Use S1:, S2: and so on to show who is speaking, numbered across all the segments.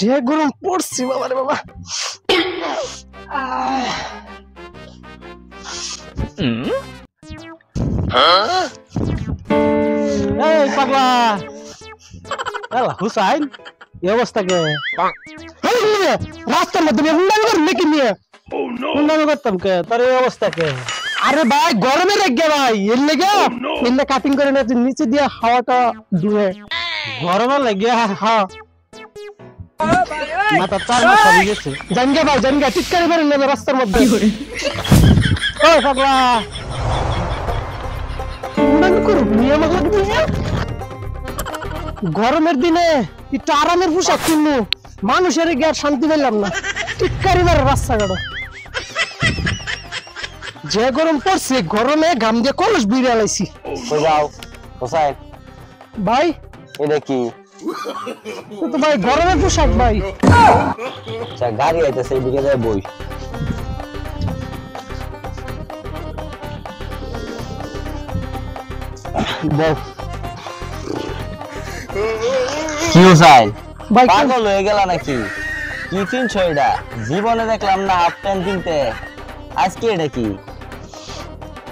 S1: যে গরম পড়ছি বাবা রে বাবা। এই পাগলা হুসাইন, এই অবস্থা কে? রাস্তার মধ্যে নাকি নিয়ে করতাম কে? তোর এই অবস্থা কে? আরে ভাই গরমে লেগে ভাই, এর লেগে এর কাটিং করে না নিচে দিয়ে হাওয়াটা দূরে গরমে লেগে। হ্যাঁ মাথা চার মাথা হয়ে গেছে। জানগে ভাই জানগে টিটকারি মেরে নেবে রাস্তার মধ্যে। ওই পাগলা গরমের দিনে একটু আরামের পোশাক কিনবো, মানুষের গিয়ে আর শান্তি পেলাম না। টিটকারি মেরে রাস্তাঘাটে যে গরম পড়ছে, গরমে ঘাম দিয়ে কলস বিড়ে আলাইছি। ভাই
S2: এটা কি?
S1: তো ভাই গরমের পোশাক ভাই।
S2: গাড়ি আইতেছে এইদিকে যায় বই। কি হুসাইন
S1: ভাই
S2: পাগল হয়ে গেল নাকি? কি কিনছো এটা? জীবনে দেখলাম না হাফ প্যান্ট কিনতে, আজকে এটা কি?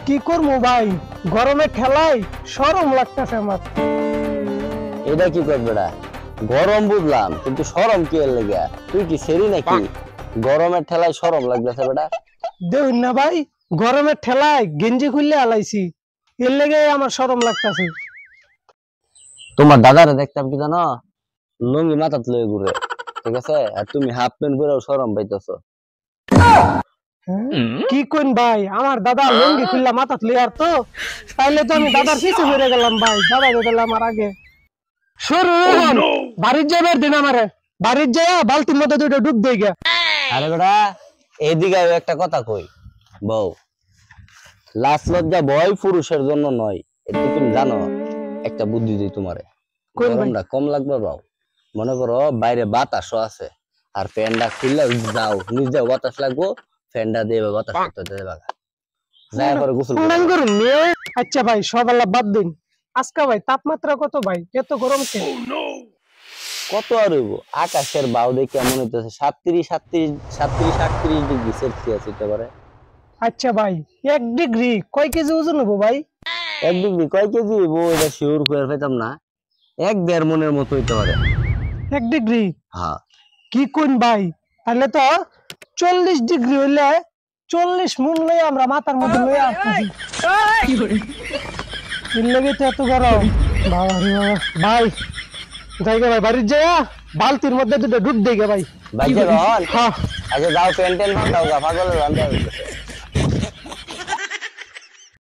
S1: কি করবো ভাই, গরমে ঠেলাই শরম লাগতেছে আমার।
S2: এটা কি করবে? গরম বুঝলাম, কিন্তু শরম কি এর লেগে? তুই কি সেরি নাকি? গরমের ঠেলায় শরম লাগতেছে বেটা।
S1: দেখুন না ভাই, গরমের ঠেলায় গেঞ্জি খুললে আলাইছি, এর লেগে আমার শরম লাগতেছে।
S2: তোমার দাদারে দেখতাম কি জানো, লুঙ্গি মাথাত লয়ে ঘুরে, ঠিক আছে? আর তুমি হাফ প্যান্ট পরেও শরম পাইতেছো।
S1: কি কোন ভাই, আমার দাদা লুঙ্গি খুললা মাথাত লইয়ার তো, তাইলে তো আমি দাদার পিছে ঘুরে গেলাম ভাই। দাদা গেল আমার আগে। শুরু বাড়ির যাবার দিন আমারে, বাড়ির যাইয়া বালতির মধ্যে দুটো ডুব দিয়ে গিয়া।
S2: আরে বেটা এইদিকে একটা কথা কই, বউ লাজ লজ্জা ভয় পুরুষের জন্য নয়, এটা তুমি জানো? একটা বুদ্ধি দিই তোমারে, গরমটা কম লাগবে বাউ। মনে করো বাইরে বাতাসও আছে, আর ফ্যানটা খুললে যাও নিজে বাতাস লাগবো, ফ্যানটা দিয়ে বাতাস করতে দেবে, যাই পরে গোসল
S1: করুন। আচ্ছা ভাই সকালে বাদ দিন, আজকে ভাই তাপমাত্রা কত ভাই? এত গরম কে?
S2: কত আর হইব? আকাশের বাউ দেখে মনে হইতেছে 37 ডিগ্রি সেলসিয়াস হইতে পারে।
S1: আচ্ছা ভাই 1 ডিগ্রি কয় কেজি ওজন হবো ভাই?
S2: 1 ডিগ্রি কয় কেজি হইব এটা শিওর করে পাইতাম না, 1-1.5 মনের মতো হইতে পারে।
S1: 1 ডিগ্রি?
S2: হ্যাঁ।
S1: কি কোন ভাই, তাহলে তো 40 ডিগ্রি হইলে 40 মন লই আমরা মাথার মধ্যে লইয়া আসছি। এর লেগে তো এত গরম বাবা রে বাবা। ভাই যাইগে ভাই, বাড়ির যাইয়া বালতির মধ্যে দুটো ডুব দিয়ে ভাই।
S2: বাইকে রন।
S1: হ্যাঁ
S2: আচ্ছা যাও, প্যান্ট পাল্টাও, পাগলের রান্না হইতেছে।